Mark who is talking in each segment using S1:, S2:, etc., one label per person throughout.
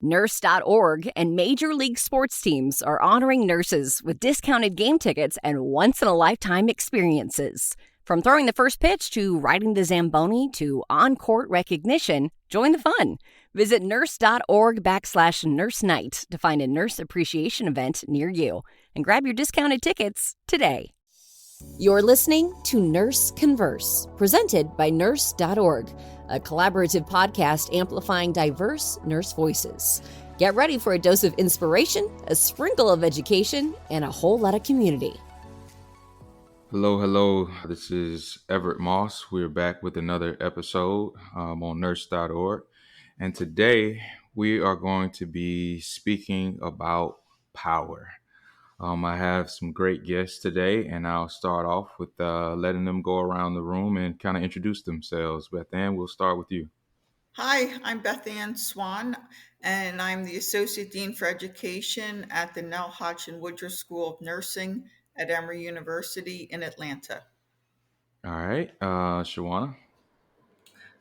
S1: Nurse.org and Major League Sports teams are honoring nurses with discounted game tickets and once-in-a-lifetime experiences. From throwing the first pitch to riding the Zamboni to on-court recognition, join the fun. Visit nurse.org/nurse night to find a nurse appreciation event near you and grab your discounted tickets today. You're listening to Nurse Converse, presented by Nurse.org, a collaborative podcast amplifying diverse nurse voices. Get ready for a dose of inspiration, a sprinkle of education, and a whole lot of community.
S2: Hello. This is Everett Moss. We're back with another episode on Nurse.org. And today we are going to be speaking about power. I have some great guests today, and I'll start off with letting them go around the room and kind of introduce themselves. Beth Ann, we'll start with you.
S3: Hi, I'm Beth Ann Swan, and I'm the Associate Dean for Education at the Nell Hodgson Woodruff School of Nursing at Emory University in Atlanta.
S2: All right, Shawana.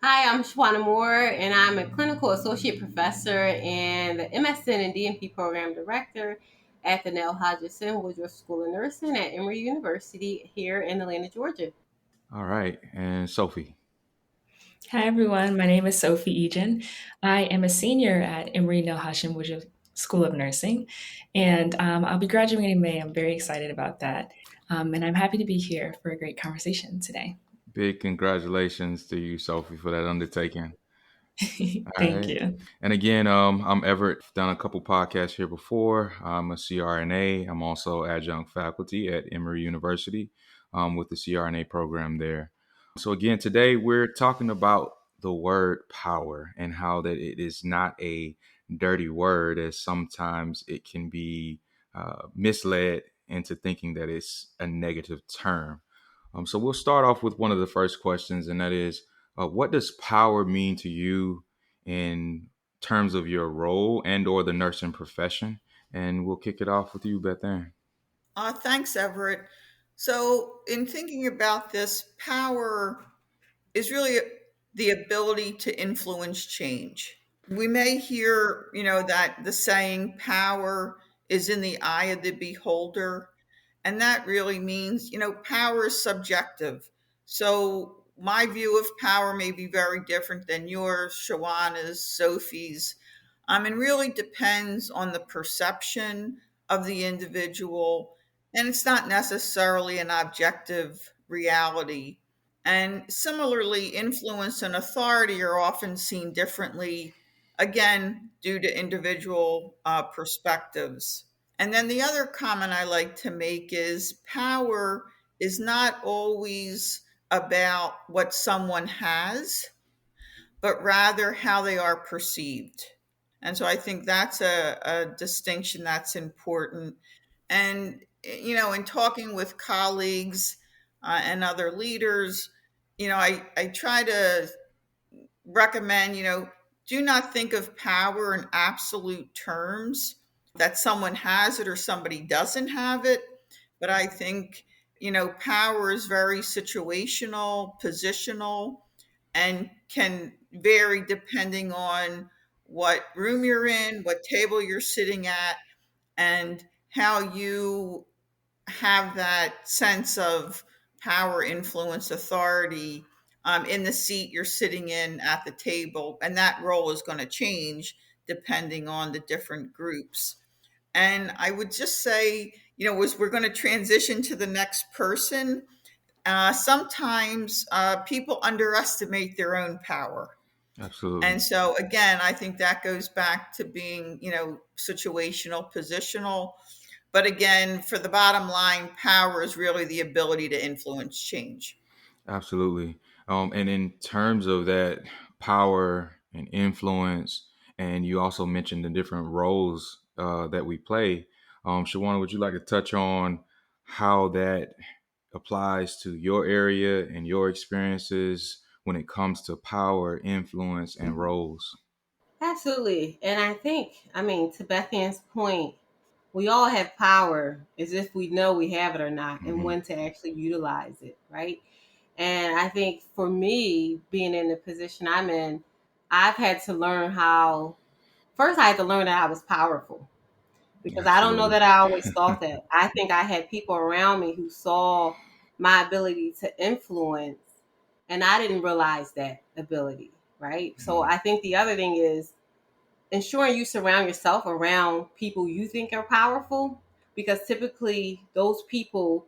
S4: Hi, I'm Shawana Moore, and I'm a clinical associate professor and the MSN and DNP program director at the Nell Hodgson Woodruff School of Nursing at Emory University here in Atlanta, Georgia.
S2: All right, and Sophie.
S5: Hi, everyone. My name is Sophie Egan. I am a senior at Emory Hashem Woodruff School of Nursing, and I'll be graduating in May. I'm very excited about that, and I'm happy to be here for a great conversation today.
S2: Big congratulations to you, Sophie, for that undertaking.
S5: Thank you.
S2: And again, I'm Everett. I've done a couple podcasts here before. I'm a CRNA. I'm also adjunct faculty at Emory University with the CRNA program there. So again, today we're talking about the word power and how that it is not a dirty word, as sometimes it can be misled into thinking that it's a negative term. So we'll start off with one of the first questions, and that is, what does power mean to you in terms of your role and or the nursing profession? And we'll kick it off with you, Beth Ann.
S3: Thanks, Everett. So, in thinking about this, power is really the ability to influence change. We may hear, that the saying power is in the eye of the beholder. And that really means, power is subjective. So my view of power may be very different than yours, Shawana's, Sophie's. It really depends on the perception of the individual. And it's not necessarily an objective reality. And similarly, influence and authority are often seen differently, again, due to individual perspectives. And then the other comment I like to make is power is not always about what someone has, but rather how they are perceived. And so I think that's a distinction that's important. And, in talking with colleagues and other leaders, I try to recommend, do not think of power in absolute terms that someone has it or somebody doesn't have it. But I think, power is very situational, positional, and can vary depending on what room you're in, what table you're sitting at, and how you have that sense of power, influence, authority in the seat you're sitting in at the table. And that role is going to change depending on the different groups. And I would just say, as we're going to transition to the next person, sometimes people underestimate their own power.
S2: Absolutely.
S3: And so, again, I think that goes back to being, situational, positional. But again, for the bottom line, power is really the ability to influence change.
S2: Absolutely. And in terms of that power and influence, and you also mentioned the different roles that we play. Shawana, would you like to touch on how that applies to your area and your experiences when it comes to power, influence, and roles?
S4: Absolutely. And I think, to Beth Ann's point, we all have power as if we know we have it or not and when to actually utilize it, right? And I think for me, being in the position I'm in, I've had to learn how first I had to learn that I was powerful, because I don't know
S2: Absolutely.
S4: that I always thought that. I think I had people around me who saw my ability to influence, and I didn't realize that ability, right? So
S2: Mhm.
S4: I think the other thing is ensuring you surround yourself around people you think are powerful, because typically those people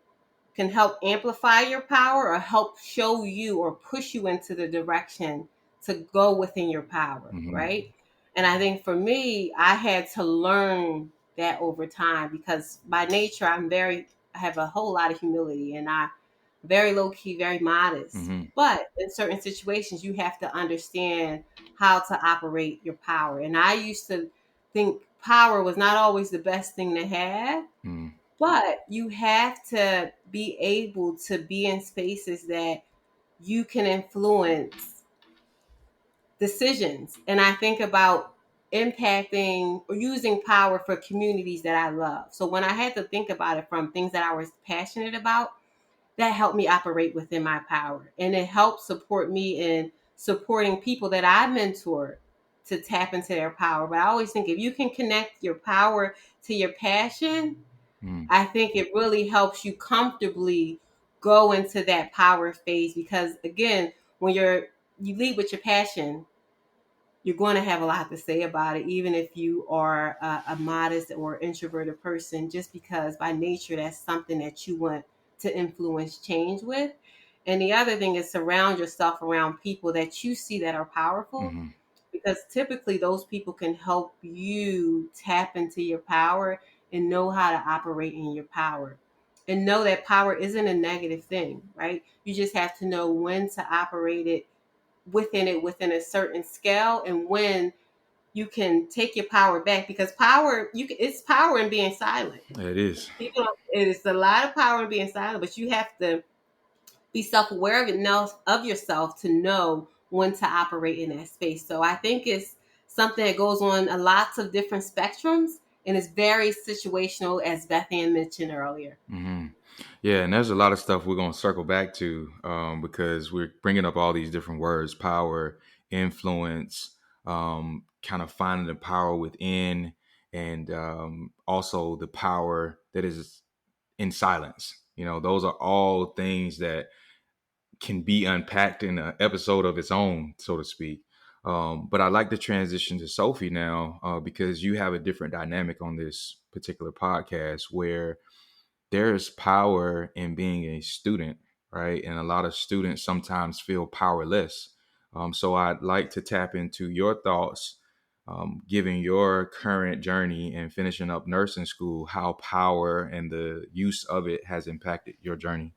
S4: can help amplify your power or help show you or push you into the direction to go within your power,
S2: Mhm.
S4: right? And I think for me, I had to learn that over time, because by nature I have a whole lot of humility, and I very low key, very modest.
S2: Mhm.
S4: But in certain situations, you have to understand how to operate your power. And I used to think power was not always the best thing to have,
S2: Mhm.
S4: but you have to be able to be in spaces that you can influence decisions. And I think about impacting or using power for communities that I love. So when I had to think about it from things that I was passionate about, that helped me operate within my power. And it helped support me in supporting people that I mentor to tap into their power. But I always think if you can connect your power to your passion,
S2: Mhm.
S4: I think it really helps you comfortably go into that power phase, because again, when you lead with your passion, you're going to have a lot to say about it, even if you are a modest or introverted person, just because by nature that's something that you want to influence change with. And the other thing is surround yourself around people that you see that are powerful,
S2: Mhm.
S4: because typically those people can help you tap into your power and know how to operate in your power. And know that power isn't a negative thing, right? You just have to know when to operate it within a certain scale, and when you can take your power back, because it's power in being silent.
S2: It is.
S4: It is a lot of power in being silent, but you have to be self-aware of yourself to know when to operate in that space. So I think it's something that goes on a lots of different spectrums, and it's very situational, as Beth Ann mentioned earlier.
S2: Hmm. Yeah, and there's a lot of stuff we're going to circle back to because we're bringing up all these different words: power, influence, kind of finding the power within, and also the power that is in silence. Those are all things that can be unpacked in an episode of its own, so to speak. But I'd like to transition to Sophie now because you have a different dynamic on this particular podcast where there's power in being a student, right? And a lot of students sometimes feel powerless. So I'd like to tap into your thoughts, given your current journey and finishing up nursing school, how power and the use of it has impacted your journey.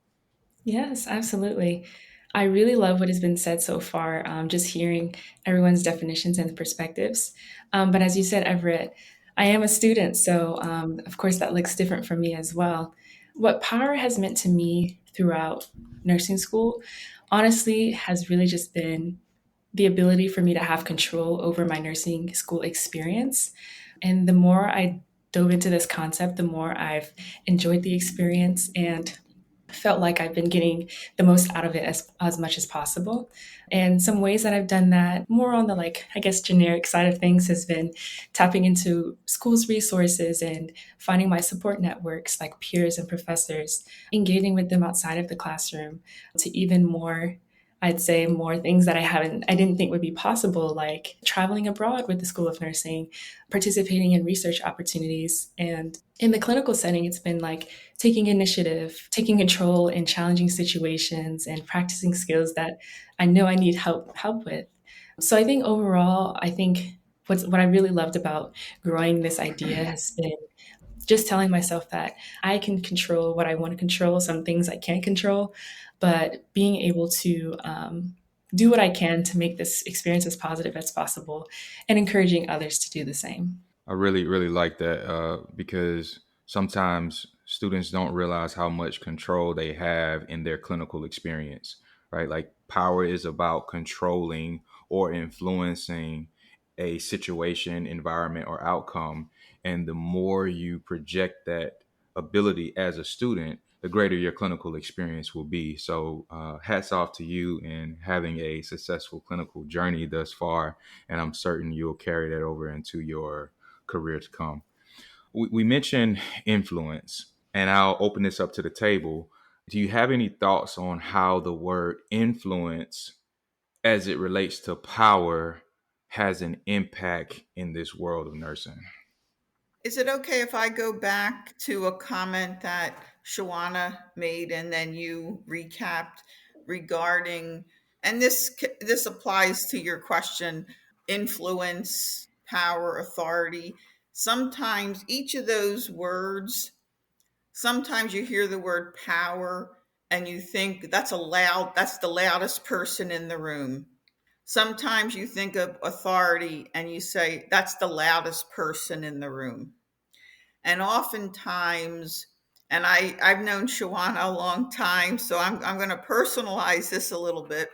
S5: Yes, absolutely. I really love what has been said so far, just hearing everyone's definitions and perspectives. But as you said, Everett, I am a student, so of course that looks different for me as well. What power has meant to me throughout nursing school, honestly, has really just been the ability for me to have control over my nursing school experience. And the more I dove into this concept, the more I've enjoyed the experience and felt like I've been getting the most out of it as much as possible. And some ways that I've done that more on the like, I guess, generic side of things has been tapping into schools' resources and finding my support networks like peers and professors, engaging with them outside of the classroom to even more. I'd say more things that I didn't think would be possible, like traveling abroad with the School of Nursing, participating in research opportunities. And in the clinical setting, it's been like taking initiative, taking control in challenging situations, and practicing skills that I know I need help with. So I think overall, I think what I really loved about growing this idea has been just telling myself that I can control what I want to control, some things I can't control, but being able to do what I can to make this experience as positive as possible and encouraging others to do the same.
S2: I really, really like that because sometimes students don't realize how much control they have in their clinical experience, right? Like power is about controlling or influencing a situation, environment, or outcome. And the more you project that ability as a student, the greater your clinical experience will be. So, hats off to you in having a successful clinical journey thus far, and I'm certain you'll carry that over into your career to come. We mentioned influence, and I'll open this up to the table. Do you have any thoughts on how the word influence, as it relates to power, has an impact in this world of nursing?
S3: Is it okay if I go back to a comment that Shawana made and then you recapped regarding, and this applies to your question, influence, power, authority. Sometimes each of those words, sometimes you hear the word power and you think that's the loudest person in the room. Sometimes you think of authority and you say that's the loudest person in the room. And oftentimes, and I've known Shawana a long time, so I'm going to personalize this a little bit.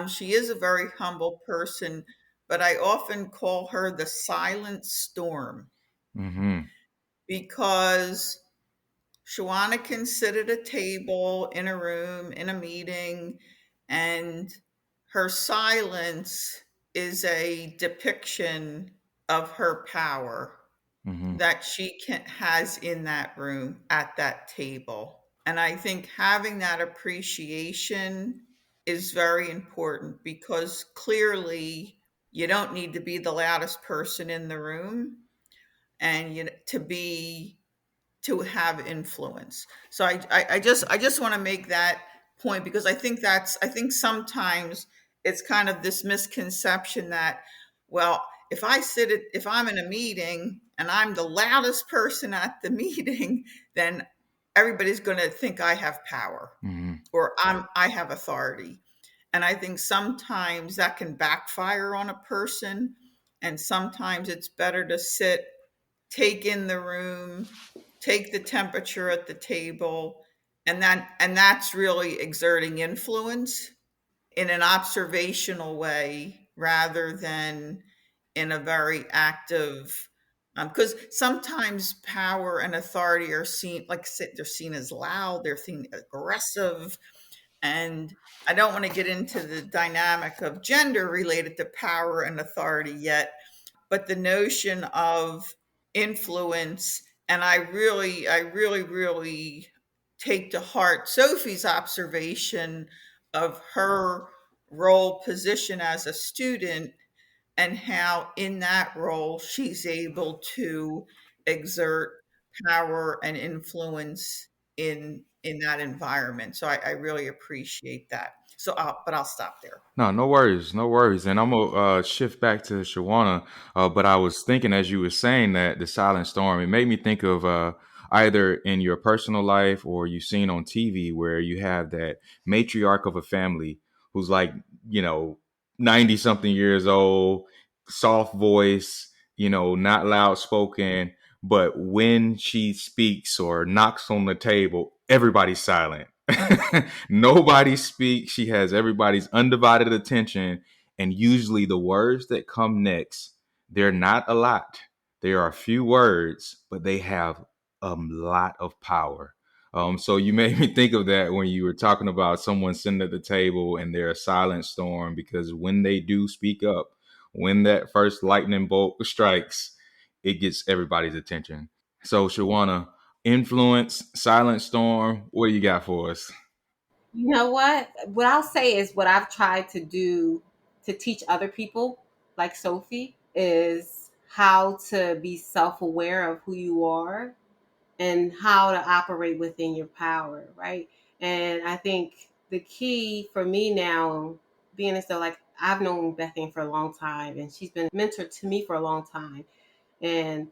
S3: She is a very humble person, but I often call her the silent storm
S2: Mm-hmm.
S3: because Shawana can sit at a table in a room, in a meeting, and her silence is a depiction of her power
S2: Mm-hmm.
S3: that has in that room at that table. And I think having that appreciation is very important because clearly you don't need to be the loudest person in the room and to have influence. So I just want to make that point because I think sometimes it's kind of this misconception that, well, if I'm in a meeting and I'm the loudest person at the meeting, then everybody's going to think I have power
S2: Mm-hmm.
S3: or I have authority. And I think sometimes that can backfire on a person, and sometimes it's better to take in the room, take the temperature at the table, and that's really exerting influence in an observational way rather than in a very active, because sometimes power and authority are seen, like I said, they're seen as loud, they're seen aggressive, and I don't want to get into the dynamic of gender related to power and authority yet, but the notion of influence, and I really take to heart Sophie's observation of her role position as a student and how in that role she's able to exert power and influence in that environment. So I really appreciate that. But I'll stop there.
S2: No, no worries, no worries. And I'm gonna shift back to Shawana. But I was thinking as you were saying that the silent storm, it made me think of either in your personal life or you've seen on TV where you have that matriarch of a family who's like, 90 something years old, soft voice, not loud spoken, but when she speaks or knocks on the table, everybody's silent. Nobody speaks. She has everybody's undivided attention. And usually the words that come next, they're not a lot. There are a few words, but they have a lot of power. So you made me think of that when you were talking about someone sitting at the table and they're a silent storm because when they do speak up, when that first lightning bolt strikes, it gets everybody's attention. So Shawana, influence, silent storm, what do you got for us?
S4: You know what? What I'll say is what I've tried to do to teach other people, like Sophie, is how to be self aware of who you are and how to operate within your power, right? And I think the key for me now, being as though like I've known Bethany for a long time and she's been a mentor to me for a long time. And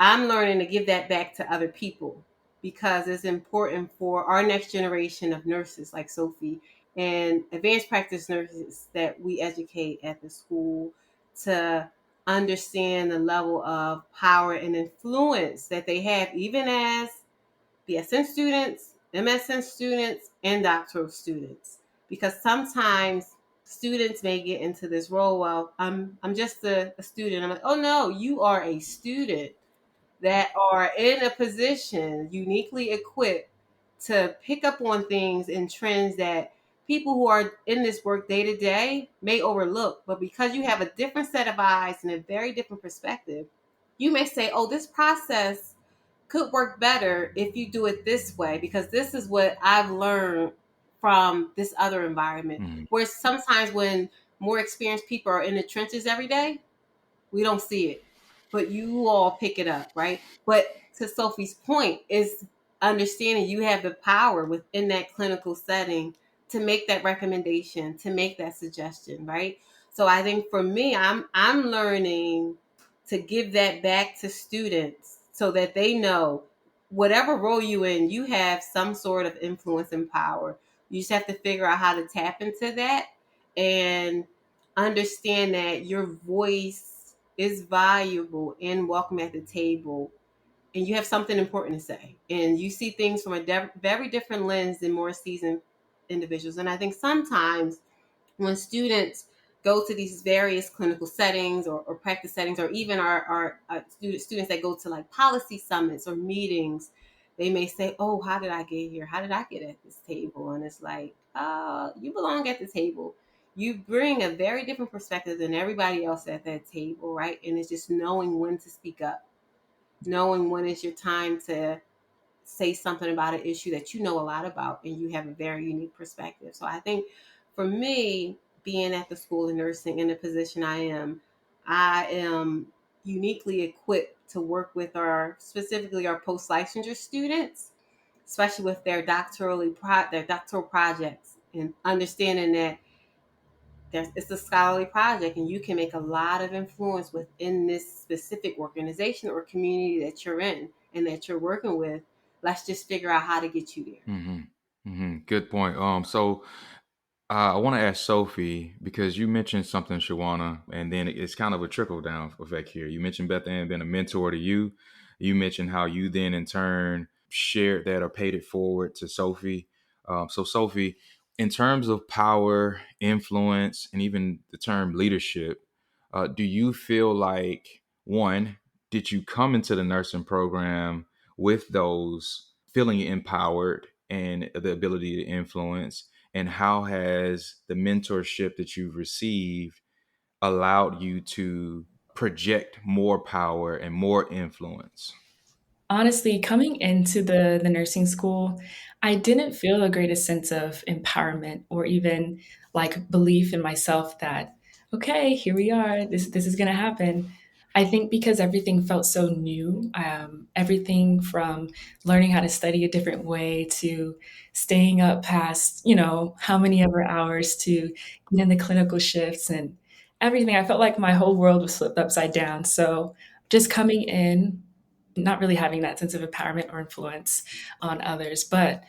S4: I'm learning to give that back to other people because it's important for our next generation of nurses like Sophie and advanced practice nurses that we educate at the school to understand the level of power and influence that they have, even as BSN students, MSN students, and doctoral students. Because sometimes students may get into this role, well, I'm just a student. I'm like, oh no, you are a student that are in a position uniquely equipped to pick up on things and trends that people who are in this work day to day may overlook. But because you have a different set of eyes and a very different perspective, you may say, oh, this process could work better if you do it this way, because this is what I've learned from this other environment.
S2: Mm-hmm.
S4: Where sometimes when more experienced people are in the trenches every day, we don't see it, but you all pick it up, right? But to Sophie's point is understanding you have the power within that clinical setting to make that recommendation, to make that suggestion, right? So I think for me, I'm learning to give that back to students so that they know whatever role you in, you have some sort of influence and power. You just have to figure out how to tap into that and understand that your voice is valuable and welcome at the table, and you have something important to say, and you see things from a very different lens than more seasoned individuals. And I think sometimes when students go to these various clinical settings or practice settings, or even our students that go to like policy summits or meetings, they may say, oh, how did I get here? How did I get at this table? And it's like, you belong at the table. You bring a very different perspective than everybody else at that table, right? And it's just knowing when to speak up, knowing when is your time to say something about an issue that you know a lot about and you have a very unique perspective. So I think for me, being at the School of Nursing in the position I am uniquely equipped to work with specifically our post-licensure students, especially with their their doctoral projects, and understanding that it's a scholarly project and you can make a lot of influence within this specific organization or community that you're in and that you're working with. Let's just figure out how to get you there.
S2: Mm-hmm. Mm-hmm. Good point. So I want to ask Sophie, because you mentioned something, Shawana, and then it's kind of a trickle down effect here. You mentioned Beth Ann being a mentor to you. You mentioned how you then in turn shared that or paid it forward to Sophie. So Sophie, in terms of power, influence, and even the term leadership, do you feel like, one, did you come into the nursing program with those feeling empowered and the ability to influence? And how has the mentorship that you've received allowed you to project more power and more influence?
S5: Honestly, coming into the nursing school, I didn't feel the greatest sense of empowerment or even like belief in myself that, okay, here we are, this is gonna happen. I think because everything felt so new, everything from learning how to study a different way to staying up past, how many ever hours to get in the clinical shifts and everything. I felt like my whole world was flipped upside down. So just coming in, not really having that sense of empowerment or influence on others. But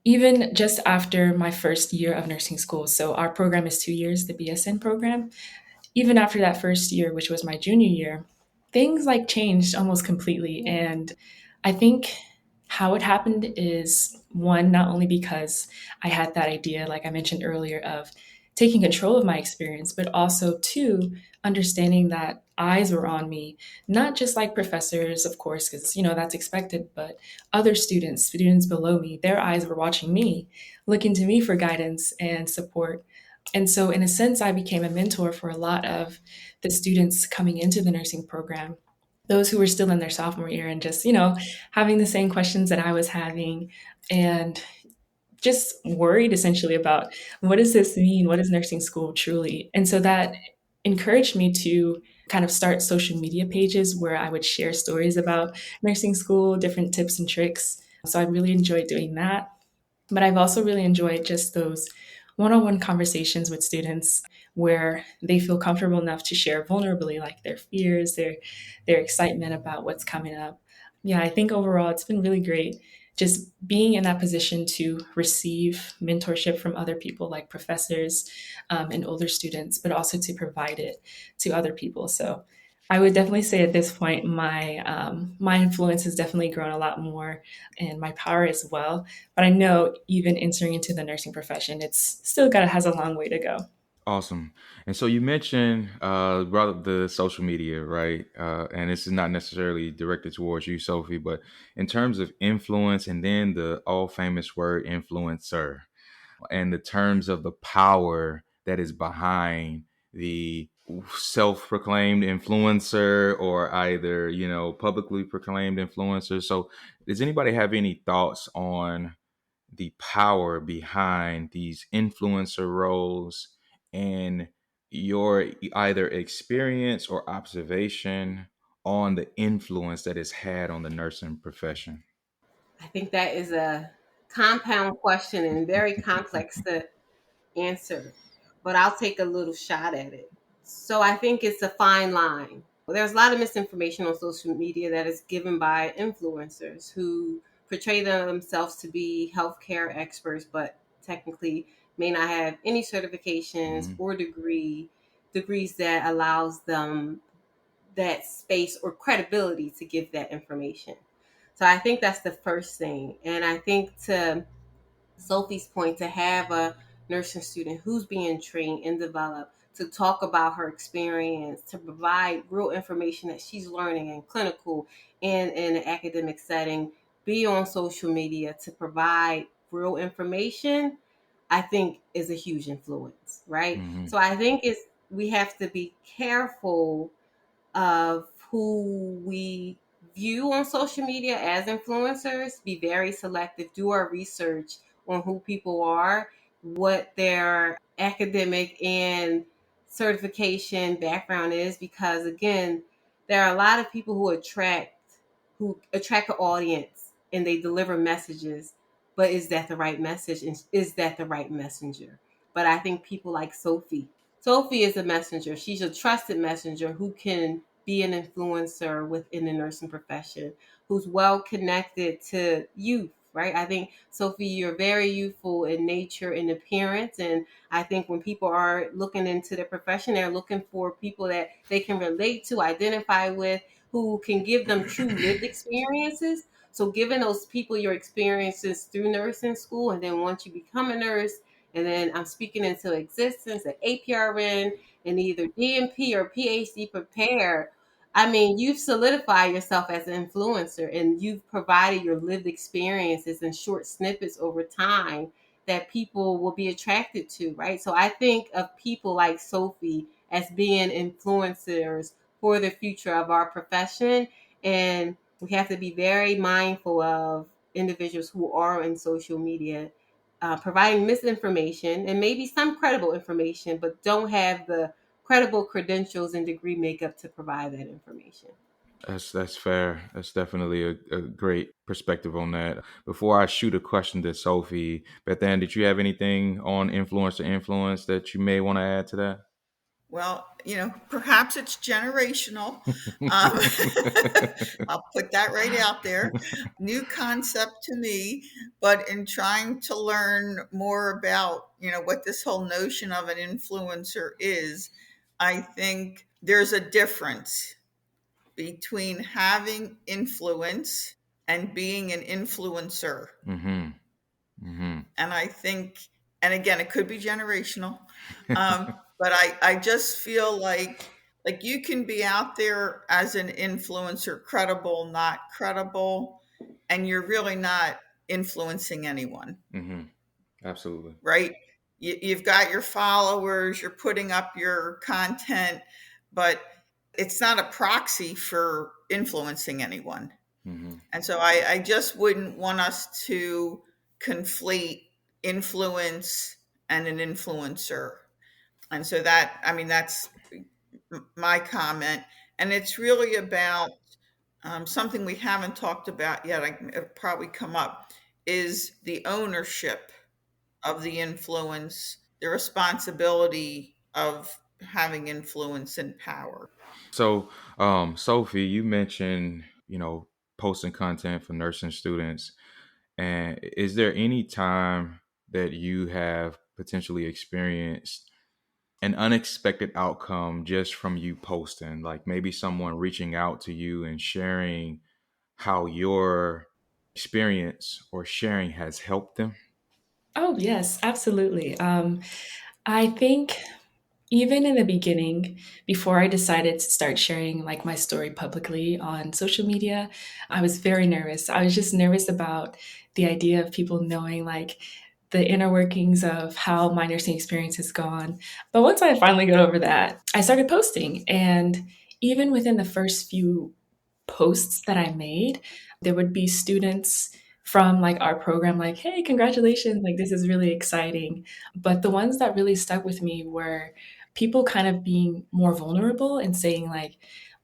S5: even just after my first year of nursing school, so our program is 2 years, the BSN program, even after that first year, which was my junior year, things like changed almost completely. And I think how it happened is one, not only because I had that idea, like I mentioned earlier, of taking control of my experience, but also two, understanding that eyes were on me, not just like professors, of course, because that's expected, but other students below me, their eyes were watching me, looking to me for guidance and support. And so, in a sense, I became a mentor for a lot of the students coming into the nursing program, those who were still in their sophomore year and just, having the same questions that I was having and just worried essentially about what does this mean? What is nursing school truly? And so that encouraged me to kind of start social media pages where I would share stories about nursing school, different tips and tricks. So I really enjoyed doing that. But I've also really enjoyed just those one on one conversations with students where they feel comfortable enough to share vulnerably, like their fears, their excitement about what's coming up. Yeah, I think overall it's been really great just being in that position to receive mentorship from other people like professors and older students, but also to provide it to other people. So I would definitely say at this point, my influence has definitely grown a lot more, and my power as well. But I know even entering into the nursing profession, it's still got has a long way to go.
S2: Awesome. And so you mentioned brought up the social media, right? And this is not necessarily directed towards you, Sophie, but in terms of influence, and then the all famous word influencer, and the terms of the power that is behind the self-proclaimed influencer or either publicly proclaimed influencer. So does anybody have any thoughts on the power behind these influencer roles and your either experience or observation on the influence that it's had on the nursing profession?
S4: I think that is a compound question and very complex to answer, but I'll take a little shot at it. So I think it's a fine line. There's a lot of misinformation on social media that is given by influencers who portray themselves to be healthcare experts, but technically may not have any certifications
S2: Hmm.
S4: or degrees that allows them that space or credibility to give that information. So I think that's the first thing. And I think to Sophie's point, to have a nursing student who's being trained and developed to talk about her experience, to provide real information that she's learning in clinical and in an academic setting, be on social media to provide real information, I think is a huge influence, right?
S2: Hmm.
S4: So I think we have to be careful of who we view on social media as influencers, be very selective, do our research on who people are, what their academic and certification background is, because again, there are a lot of people who attract an audience and they deliver messages, but is that the right message and is that the right messenger? But I think people like Sophie is a messenger. She's a trusted messenger who can be an influencer within the nursing profession, who's well connected to youth, right? I think, Sophie, you're very youthful in nature and appearance. And I think when people are looking into their profession, they're looking for people that they can relate to, identify with, who can give them true lived experiences. So, giving those people your experiences through nursing school, and then once you become a nurse, and then I'm speaking into existence at APRN and either DMP or PhD prepared. I mean, you've solidified yourself as an influencer and you've provided your lived experiences and short snippets over time that people will be attracted to, right? So I think of people like Sophie as being influencers for the future of our profession. And we have to be very mindful of individuals who are in social media providing misinformation and maybe some credible information, but don't have the credible credentials and degree makeup to provide that information.
S2: That's fair. That's definitely a great perspective on that. Before I shoot a question to Sophie, Beth Ann, did you have anything on influence or influence that you may want to add to that?
S3: Well, perhaps it's generational. Um, I'll put that right out there. New concept to me, but in trying to learn more about, what this whole notion of an influencer is, I think there's a difference between having influence and being an influencer.
S2: Mm-hmm. Mm-hmm.
S3: And I think, and again, it could be generational, but I just feel like you can be out there as an influencer, credible, not credible, and you're really not influencing anyone,
S2: Mm-hmm. Absolutely.
S3: right? You've got your followers, you're putting up your content, but it's not a proxy for influencing anyone.
S2: Mm-hmm.
S3: And so I just wouldn't want us to conflate influence and an influencer. And so that's my comment. And it's really about something we haven't talked about yet. It'll probably come up is the ownership of the influence, the responsibility of having influence and power.
S2: So, Sophie, you mentioned, posting content for nursing students. And is there any time that you have potentially experienced an unexpected outcome just from you posting? Like maybe someone reaching out to you and sharing how your experience or sharing has helped them?
S5: Oh, yes, absolutely. I think. even in the beginning, before I decided to start sharing like my story publicly on social media, I was very nervous. I was just nervous about the idea of people knowing like the inner workings of how my nursing experience has gone. But once I finally got over that, I started posting. And even within the first few posts that I made, there would be students from like our program like, "Hey, congratulations, like this is really exciting." But the ones that really stuck with me were people kind of being more vulnerable and saying like,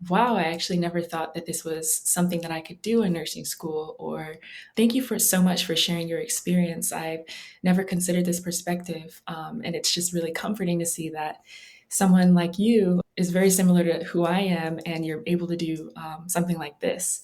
S5: "Wow, I actually never thought that this was something that I could do in nursing school," or "Thank you for so much for sharing your experience. I've never considered this perspective." And it's just really comforting to see that someone like you is very similar to who I am, and you're able to do something like this.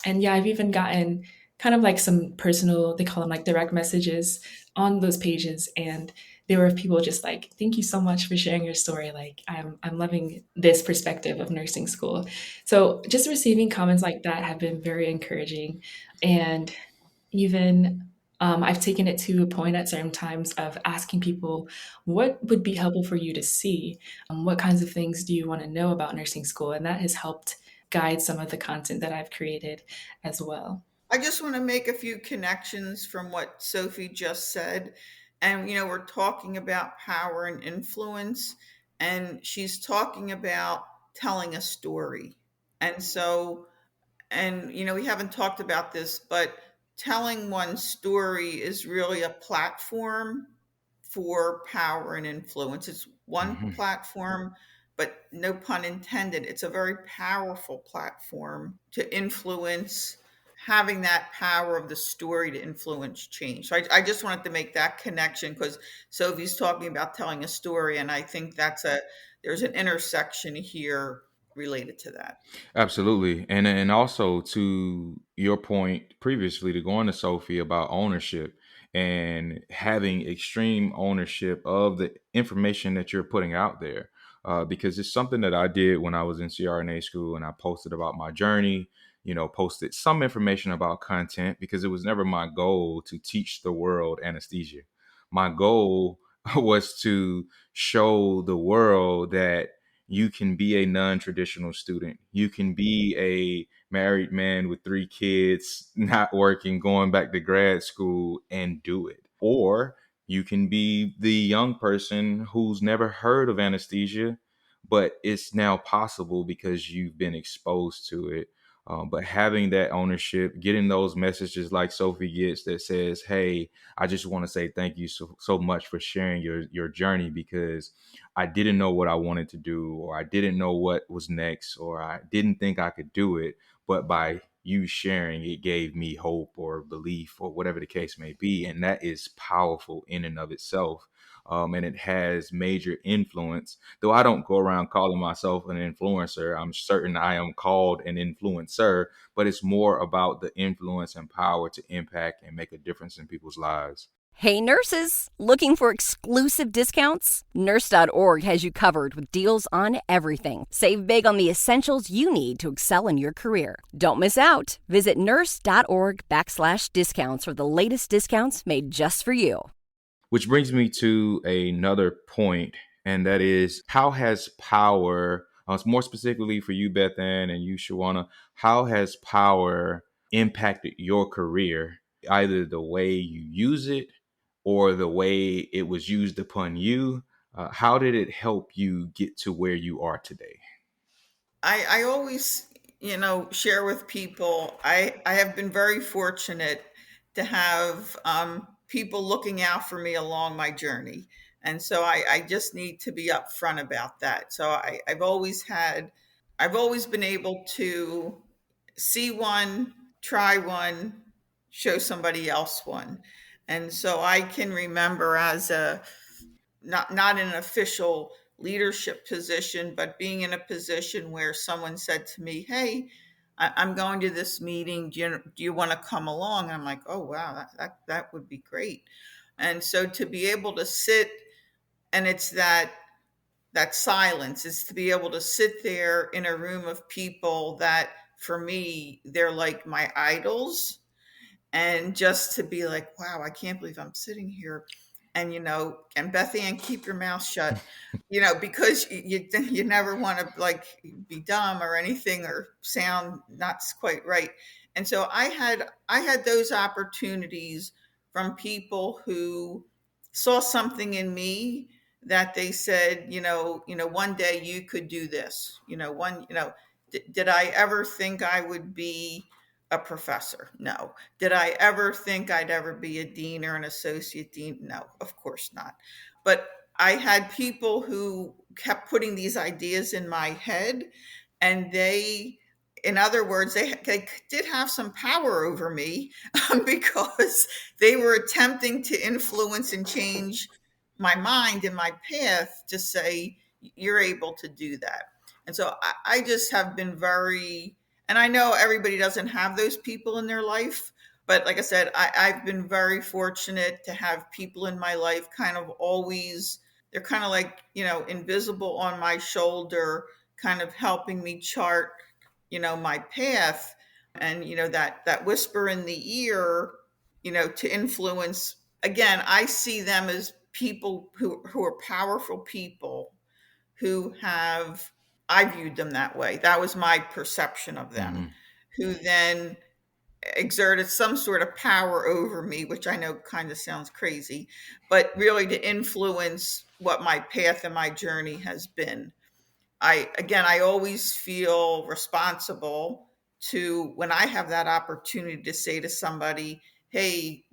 S5: And yeah, I've even gotten kind of like some personal, they call them like direct messages on those pages. And there were people just like, "Thank you so much for sharing your story. Like, I'm loving this perspective of nursing school." So just receiving comments like that have been very encouraging. And even I've taken it to a point at certain times of asking people, what would be helpful for you to see? What kinds of things do you want to know about nursing school? And that has helped guide some of the content that I've created as well.
S3: I just want to make a few connections from what Sophie just said. And, we're talking about power and influence, and she's talking about telling a story. And so, and, we haven't talked about this, but telling one story is really a platform for power and influence. It's one
S2: Mhm.
S3: platform, but no pun intended, it's a very powerful platform to influence, having that power of the story to influence change. So I just wanted to make that connection because Sophie's talking about telling a story, and I think there's an intersection here related to that.
S2: Absolutely. And also to your point previously to going to Sophie about ownership and having extreme ownership of the information that you're putting out there. Because it's something that I did when I was in CRNA school and I posted about my journey, posted some information about content because it was never my goal to teach the world anesthesia. My goal was to show the world that you can be a non-traditional student. You can be a married man with 3 kids, not working, going back to grad school and do it. Or you can be the young person who's never heard of anesthesia, but it's now possible because you've been exposed to it. But having that ownership, getting those messages like Sophie gets that says, "Hey, I just want to say thank you so much for sharing your journey because I didn't know what I wanted to do, or I didn't know what was next, or I didn't think I could do it. But by you sharing, it gave me hope or belief or whatever the case may be." And that is powerful in and of itself. And it has major influence. Though I don't go around calling myself an influencer, I'm certain I am called an influencer, but it's more about the influence and power to impact and make a difference in people's lives.
S1: Hey nurses, looking for exclusive discounts? Nurse.org has you covered with deals on everything. Save big on the essentials you need to excel in your career. Don't miss out. Visit nurse.org/discounts for the latest discounts made just for you.
S2: Which brings me to another point, and that is how has power, more specifically for you, Beth Ann, and you, Shawana, how has power impacted your career, either the way you use it or the way it was used upon you? How did it help you get to where you are today?
S3: I always, share with people, I have been very fortunate to have people looking out for me along my journey. And so I just need to be upfront about that. So I've always been able to see one, try one, show somebody else one. And so I can remember as a not in an official leadership position, but being in a position where someone said to me, "Hey, I'm going to this meeting. Do you want to come along?" And I'm like, "Oh wow, that would be great." And so to be able to sit, and it's that silence is to be able to sit there in a room of people that for me they're like my idols, and just to be like, wow, I can't believe I'm sitting here. and and Beth Ann, keep your mouth shut, because you never want to like be dumb or anything or sound not quite right. And so I had those opportunities from people who saw something in me that they said, one day you could do this. Did I ever think I would be a professor? No. Did I ever think I'd ever be a dean or an associate dean? No, of course not. But I had people who kept putting these ideas in my head, and in other words, they did have some power over me because they were attempting to influence and change my mind and my path to say, you're able to do that. And so I just have been and I know everybody doesn't have those people in their life, but like I said, I've been very fortunate to have people in my life kind of always, they're kind of like, invisible on my shoulder, kind of helping me chart, my path. And, that whisper in the ear, to influence. Again, I see them as people who are powerful people who have, I viewed them that way. That was my perception of them, who then exerted some sort of power over me, which I know kind of sounds crazy, but really to influence what my path and my journey has been. I always feel responsible to, when I have that opportunity to say to somebody, hey,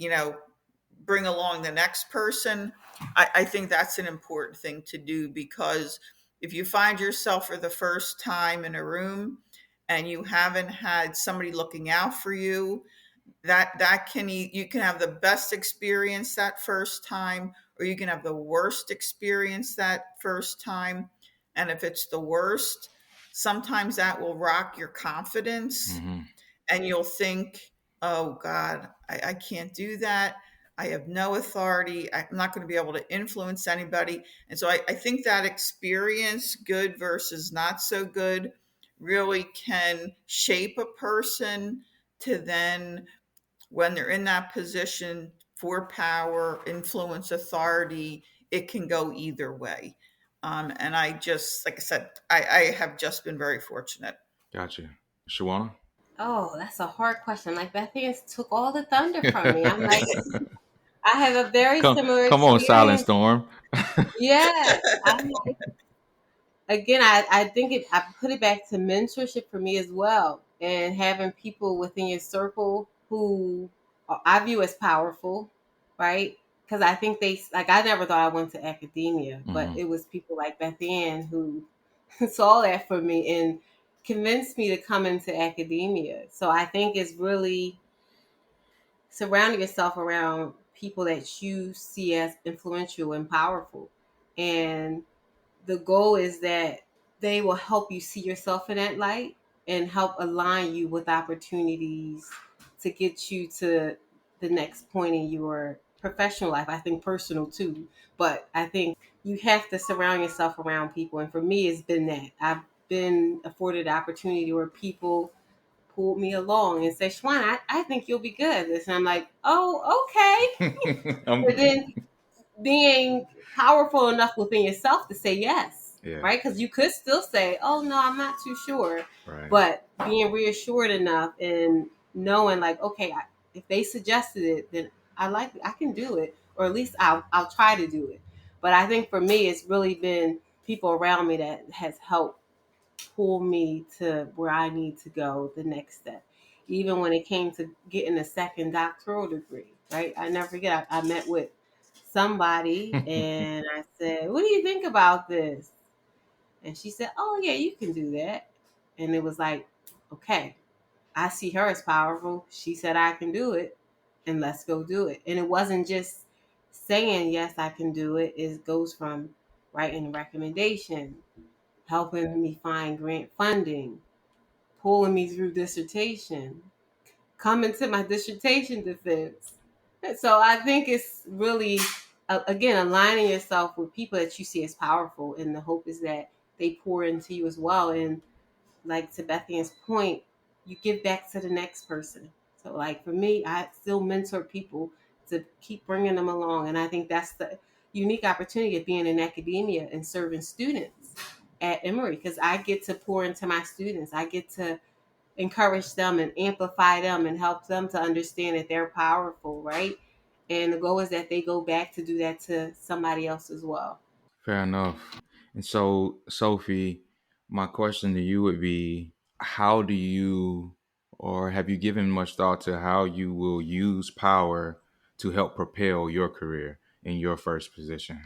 S3: bring along the next person. I think that's an important thing to do, because if you find yourself for the first time in a room and you haven't had somebody looking out for you, that can, you can have the best experience that first time, or you can have the worst experience that first time. And if it's the worst, sometimes that will rock your confidence, and you'll think, oh God, I can't do that. I have no authority. I'm not going to be able to influence anybody. And so I think that experience, good versus not so good, really can shape a person to then, when they're in that position for power, influence, authority, it can go either way. And I just, like I said, I have just been very fortunate.
S2: Gotcha. Shawana?
S4: Oh, that's a hard question. Like Beth Ann took all the thunder from me. I'm like, I have a very similar
S2: Come on, Silent
S4: experience.
S2: Storm.
S4: Yes. I'm like, again, I think I put it back to mentorship for me as well, and having people within your circle who I view as powerful, right? Because I think I never thought I went to academia, but it was people like Beth Ann who saw that for me and convinced me to come into academia. So I think it's really surrounding yourself around people that you see as influential and powerful. And the goal is that they will help you see yourself in that light and help align you with opportunities to get you to the next point in your professional life. I think personal too, but I think you have to surround yourself around people. And for me, it's been that I've been afforded the opportunity where people pulled me along and said, Shwan, I think you'll be good at this. And I'm like, oh, okay. But then being powerful enough within yourself to say yes,
S2: Yeah.
S4: right? Because you could still say, oh, no, I'm not too sure.
S2: Right.
S4: But being reassured enough and knowing, like, okay, if they suggested it, then I can do it, or at least I'll try to do it. But I think for me, it's really been people around me that has helped pull me to where I need to go the next step. Even when it came to getting a second doctoral degree, right? I never forget, I met with somebody and I said, what do you think about this? And she said, oh, yeah, you can do that. And it was like, okay, I see her as powerful. She said, I can do it, and let's go do it. And it wasn't just saying, yes, I can do it. It goes from writing a recommendation, helping me find grant funding, pulling me through dissertation, coming to my dissertation defense. And so I think it's really, again, aligning yourself with people that you see as powerful. And the hope is that they pour into you as well. And like to Beth Ann's point, you give back to the next person. So like for me, I still mentor people to keep bringing them along. And I think that's the unique opportunity of being in academia and serving students at Emory, because I get to pour into my students. I get to encourage them and amplify them and help them to understand that they're powerful, right? And the goal is that they go back to do that to somebody else as well.
S2: Fair enough. And so, Sophie, my question to you would be, how do you, or have you given much thought to how you will use power to help propel your career in your first position?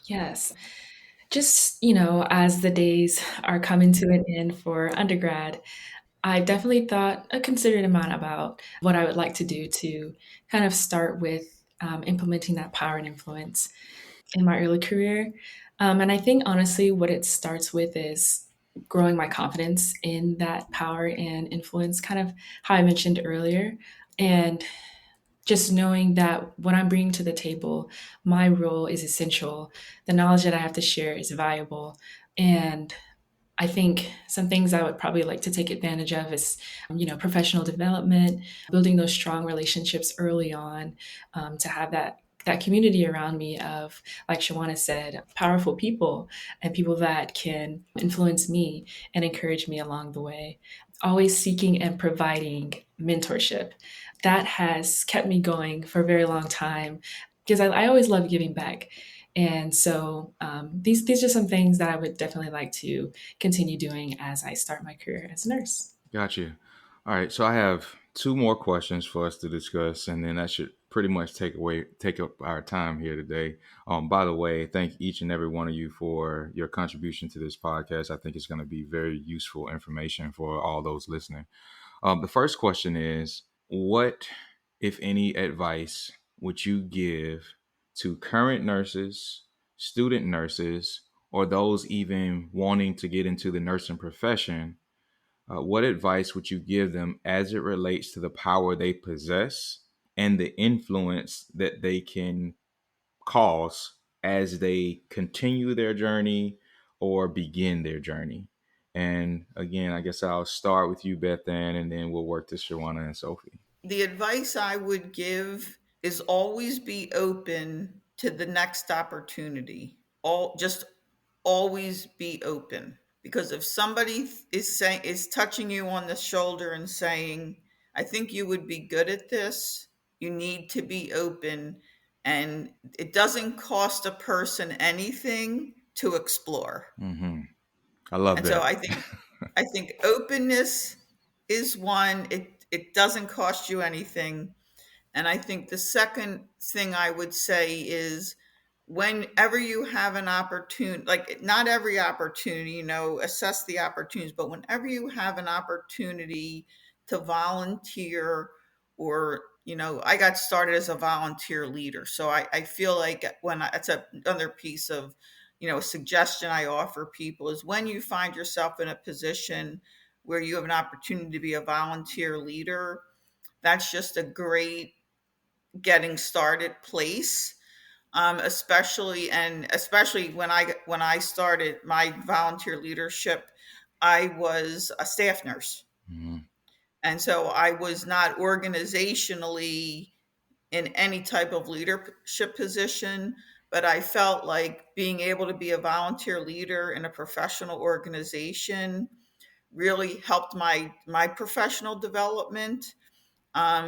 S5: Yes. Just, as the days are coming to an end for undergrad, I definitely thought a considerate amount about what I would like to do to kind of start with implementing that power and influence in my early career. And I think honestly, what it starts with is growing my confidence in that power and influence, kind of how I mentioned earlier. And just knowing that what I'm bringing to the table, my role is essential. The knowledge that I have to share is valuable. And I think some things I would probably like to take advantage of is, professional development, building those strong relationships early on, to have that community around me of, like Shawana said, powerful people and people that can influence me and encourage me along the way. Always seeking and providing mentorship. That has kept me going for a very long time because I always love giving back. And so these are some things that I would definitely like to continue doing as I start my career as a nurse.
S2: Gotcha. All right. So I have two more questions for us to discuss, and then that should pretty much take up our time here today. By the way, thank each and every one of you for your contribution to this podcast. I think it's going to be very useful information for all those listening. The first question is, what, if any, advice would you give to current nurses, student nurses, or those even wanting to get into the nursing profession? What advice would you give them as it relates to the power they possess and the influence that they can cause as they continue their journey or begin their journey? And again, I guess I'll start with you, Beth Ann, and then we'll work to Shawana and Sophie.
S3: The advice I would give is always be open to the next opportunity. Just always be open, because if somebody is touching you on the shoulder and saying, "I think you would be good at this," you need to be open, and it doesn't cost a person anything to explore.
S2: Mm-hmm. I love
S3: And so
S2: that.
S3: I think openness is one. It doesn't cost you anything. And I think the second thing I would say is, whenever you have an opportunity, like not every opportunity, assess the opportunities, but whenever you have an opportunity to volunteer, or, I got started as a volunteer leader. So I feel like it's another piece of, a suggestion I offer people is, when you find yourself in a position where you have an opportunity to be a volunteer leader, that's just a great getting started place. Especially when I started my volunteer leadership, I was a staff nurse,
S2: Mm-hmm.
S3: and so I was not organizationally in any type of leadership position. But I felt like being able to be a volunteer leader in a professional organization really helped my professional development,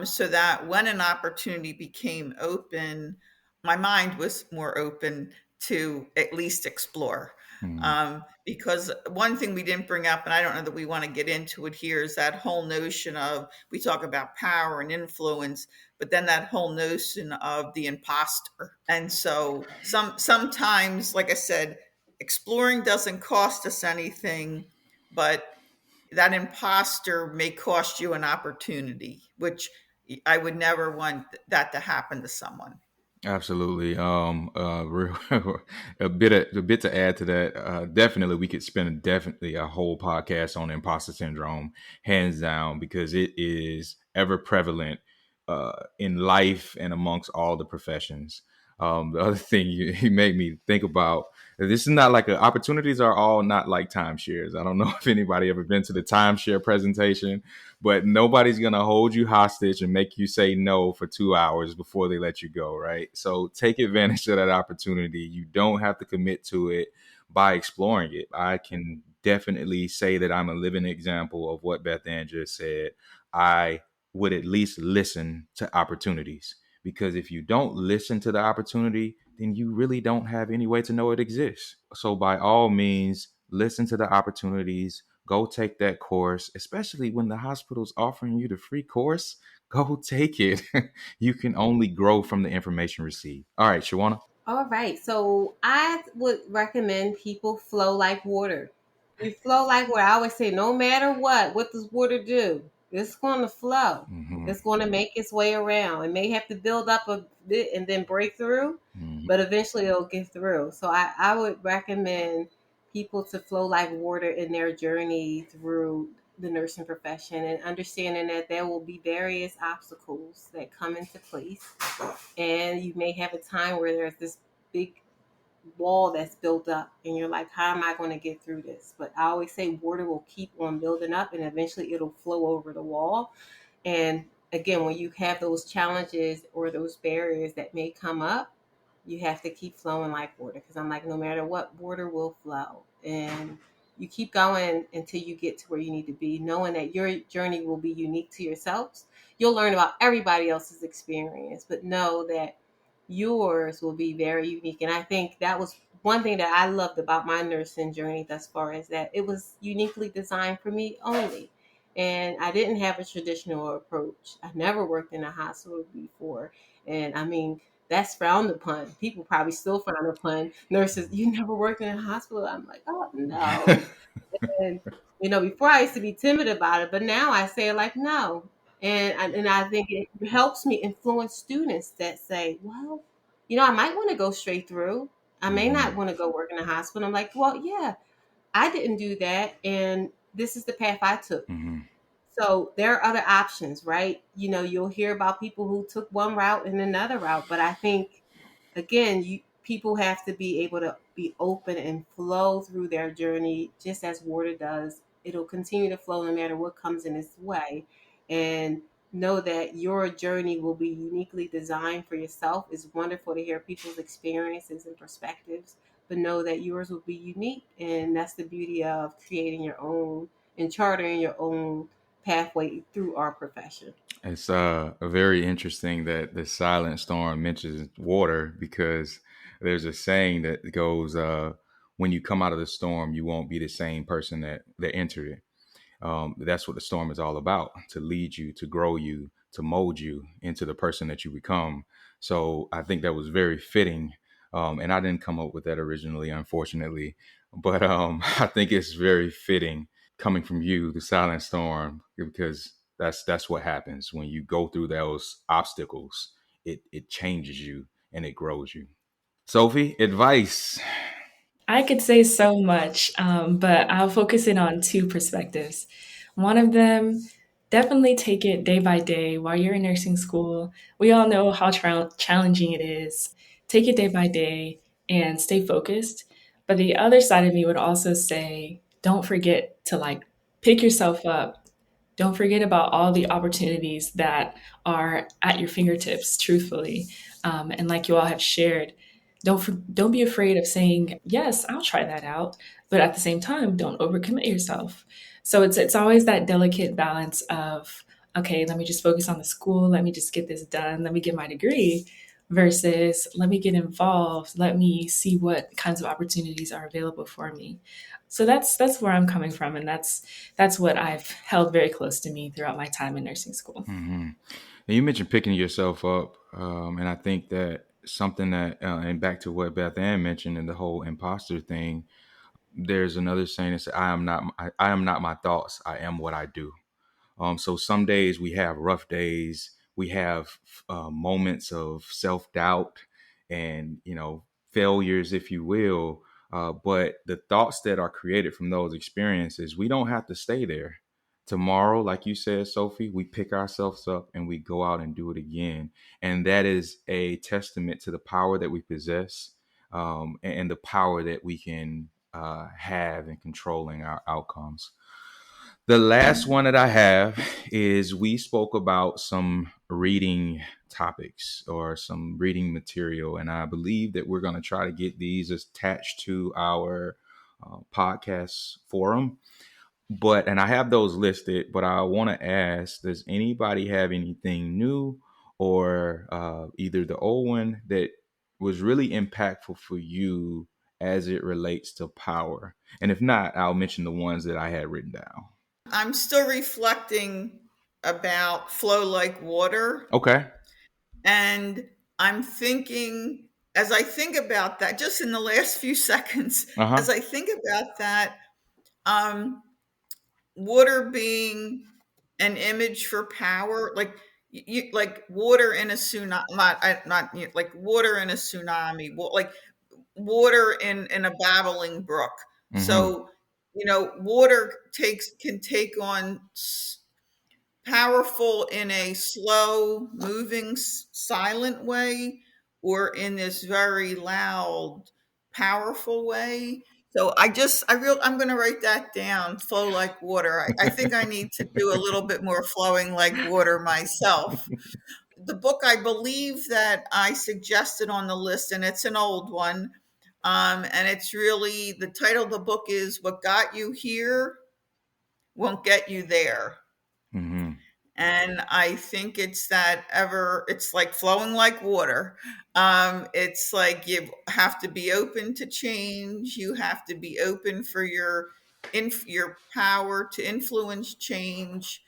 S3: so that when an opportunity became open, my mind was more open to at least explore.
S2: Mm-hmm.
S3: Because one thing we didn't bring up, and I don't know that we want to get into it here, is that whole notion of, we talk about power and influence, but then that whole notion of the imposter. And so sometimes, like I said, exploring doesn't cost us anything, but that imposter may cost you an opportunity, which I would never want that to happen to someone.
S2: Absolutely. A bit to add to that. Definitely, we could spend definitely a whole podcast on imposter syndrome, hands down, because it is ever prevalent in life and amongst all the professions. The other thing you made me think about, this is not like opportunities are all not like timeshares. I don't know if anybody ever been to the timeshare presentation, but nobody's going to hold you hostage and make you say no for 2 hours before they let you go, right? So take advantage of that opportunity. You don't have to commit to it by exploring it. I can definitely say that I'm a living example of what Beth Ann just said. I would at least listen to opportunities, because if you don't listen to the opportunity, then you really don't have any way to know it exists. So by all means, listen to the opportunities, go take that course, especially when the hospital's offering you the free course. Go take it. You can only grow from the information received. All right, Shawana.
S4: All right. So I would recommend people flow like water. You flow like water. I always say, no matter what does water do? It's going to flow.
S2: Mm-hmm.
S4: It's going to make its way around. It may have to build up a bit and then break through,
S2: Mm-hmm.
S4: but eventually it'll get through. So I would recommend people to flow like water in their journey through the nursing profession, and understanding that there will be various obstacles that come into place, and you may have a time where there's this big wall that's built up and you're like, how am I going to get through this? But I always say water will keep on building up and eventually it'll flow over the wall. And again, when you have those challenges or those barriers that may come up, you have to keep flowing like water, because I'm like, no matter what, water will flow. And you keep going until you get to where you need to be, knowing that your journey will be unique to yourselves. You'll learn about everybody else's experience, but know that yours will be very unique. And I think that was one thing that I loved about my nursing journey thus far, is that it was uniquely designed for me only. And I didn't have a traditional approach. I never worked in a hospital before. And I mean, that's frowned upon. People probably still frown upon nurses. You never worked in a hospital? I'm like, oh no. And before I used to be timid about it, but now I say like no. And I think it helps me influence students that say, well, I might want to go straight through. I may
S2: Mm-hmm.
S4: not want to go work in a hospital. I'm like, well, yeah, I didn't do that, and this is the path I took.
S2: Mm-hmm.
S4: So there are other options, right? You'll hear about people who took one route and another route, but I think, again, people have to be able to be open and flow through their journey just as water does. It'll continue to flow no matter what comes in its way, and know that your journey will be uniquely designed for yourself. It's wonderful to hear people's experiences and perspectives, but know that yours will be unique, and that's the beauty of creating your own and chartering your own pathway through our profession.
S2: It's very interesting that the silent storm mentions water, because there's a saying that goes, when you come out of the storm, you won't be the same person that entered it. That's what the storm is all about, to lead you, to grow you, to mold you into the person that you become. So I think that was very fitting. And I didn't come up with that originally, unfortunately, but I think it's very fitting coming from you, the silent storm, because that's what happens when you go through those obstacles. It changes you and it grows you. Sophie, advice.
S5: I could say so much, but I'll focus in on two perspectives. One of them, definitely take it day by day while you're in nursing school. We all know how challenging it is. Take it day by day and stay focused. But the other side of me would also say, don't forget to pick yourself up. Don't forget about all the opportunities that are at your fingertips, truthfully. And like you all have shared, don't be afraid of saying, yes, I'll try that out. But at the same time, don't overcommit yourself. So it's always that delicate balance of, okay, let me just focus on the school. Let me just get this done. Let me get my degree versus let me get involved. Let me see what kinds of opportunities are available for me. So that's where I'm coming from, and that's what I've held very close to me throughout my time in nursing school.
S2: Mm-hmm. Now, you mentioned picking yourself up, and I think that something that, and back to what Beth Ann mentioned and the whole imposter thing. There's another saying that says, I am not my thoughts. I am what I do." So some days we have rough days. We have moments of self doubt and, failures, if you will. But the thoughts that are created from those experiences, we don't have to stay there. Tomorrow, like you said, Sophie, we pick ourselves up and we go out and do it again. And that is a testament to the power that we possess, and the power that we can have in controlling our outcomes. The last one that I have is we spoke about some reading topics or some reading material, and I believe that we're going to try to get these attached to our podcast forum. And I have those listed, but I want to ask, does anybody have anything new or either the old one that was really impactful for you as it relates to power? And if not, I'll mention the ones that I had written down.
S3: I'm still reflecting about flow like water.
S2: Okay.
S3: And I'm thinking, as I think about that, just in the last few seconds,
S2: Uh-huh.
S3: as I think about that, um, water being an image for power, like like water in a tsunami, like water in a tsunami, like water in a babbling brook.
S2: Mm-hmm.
S3: So, water can take on powerful in a slow moving silent way, or in this very loud powerful way. So I'm going to write that down, flow like water. I think I need to do a little bit more flowing like water myself. The book I believe that I suggested on the list, and it's an old one, and it's really, the title of the book is What Got You Here Won't Get You There.
S2: Mm-hmm.
S3: And I think it's like flowing like water. It's like you have to be open to change. You have to be open for your power to influence change.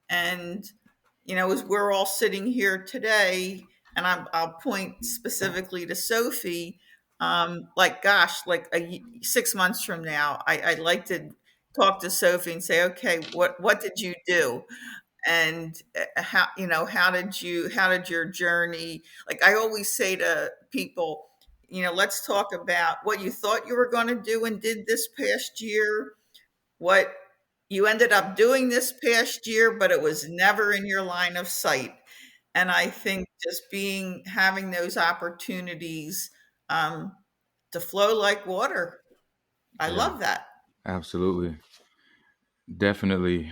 S3: And, as we're all sitting here today, and I'll point specifically to Sophie, like, gosh, like 6 months from now, I'd like to talk to Sophie and say, okay, what did you do? And how did your journey, like I always say to people, let's talk about what you thought you were going to do and did this past year, what you ended up doing this past year, but it was never in your line of sight. And I think just having those opportunities, um, to flow like water, I
S2: Yeah,
S3: love that.
S2: absolutely. Definitely.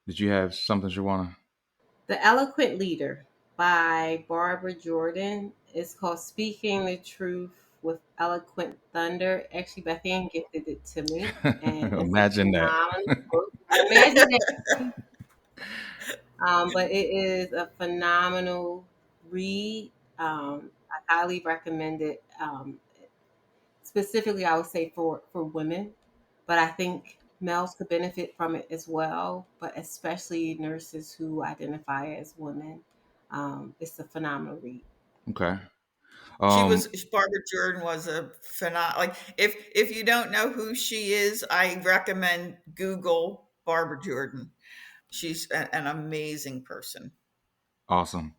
S2: Did you have something, Shawana?
S4: The Eloquent Leader by Barbara Jordan is called Speaking the Truth with Eloquent Thunder. Actually, Beth Ann gifted it to me, and it's a
S2: Imagine that.
S4: phenomenal book. Imagine that. But it is a phenomenal read. I highly recommend it. Specifically, I would say for women, but I think males could benefit from it as well. But especially nurses who identify as women, it's a phenomenal read.
S2: Okay.
S3: She
S2: Um,
S3: was Barbara Jordan was a phenomenal. Like, if you don't know who she is, I recommend Google Barbara Jordan. She's an amazing person.
S2: awesome.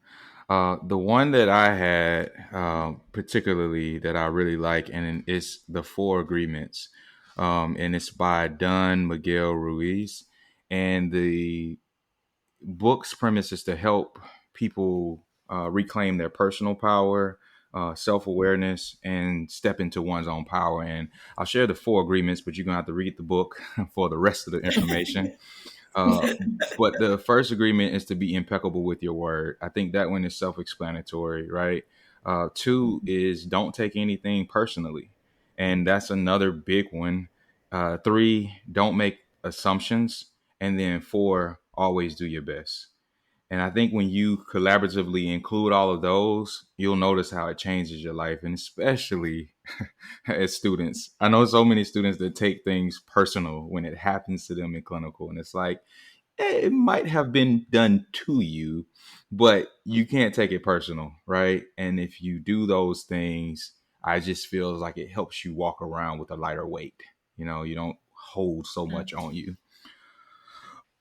S2: The one that I had particularly that I really like, and it's the Four Agreements, and it's by Don Miguel Ruiz. And the book's premise is to help people reclaim their personal power, self awareness, and step into one's own power. And I'll share the Four Agreements, but you're gonna have to read the book for the rest of the information. Uh, but the first agreement is to be impeccable with your word. I think that one is self-explanatory, right? Two is don't take anything personally, and that's another big one. Three, don't make assumptions, and then four, always do your best. And I think when you collaboratively include all of those, you'll notice how it changes your life, and especially as students. I know so many students that take things personal when it happens to them in clinical, and it's like, it might have been done to you, but you can't take it personal, right? And if you do those things, I just feel like it helps you walk around with a lighter weight. You don't hold so much on you.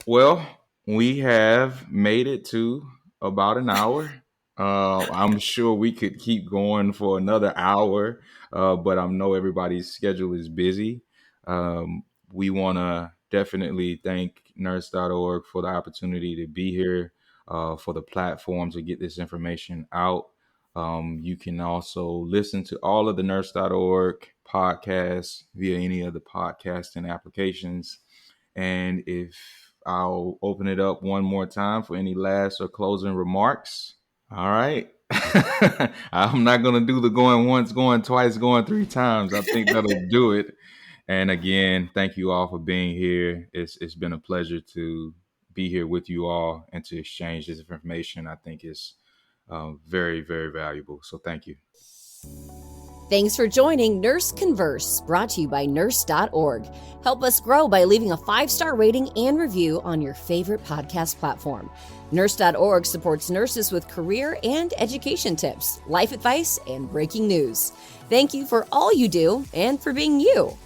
S2: Well, we have made it to about an hour. I'm sure we could keep going for another hour, but I know everybody's schedule is busy. We want to definitely thank Nurse.org for the opportunity to be here, for the platform to get this information out. You can also listen to all of the Nurse.org podcasts via any of the podcasting applications. And if I'll open it up one more time for any last or closing remarks. All right. I'm not going to do the going once, going twice, going three times. I think that'll do it. And again, thank you all for being here. It's been a pleasure to be here with you all and to exchange this information. I think it's very, very valuable. So thank you.
S1: Thanks for joining Nurse Converse, brought to you by Nurse.org. Help us grow by leaving a 5-star rating and review on your favorite podcast platform. Nurse.org supports nurses with career and education tips, life advice, and breaking news. Thank you for all you do and for being you.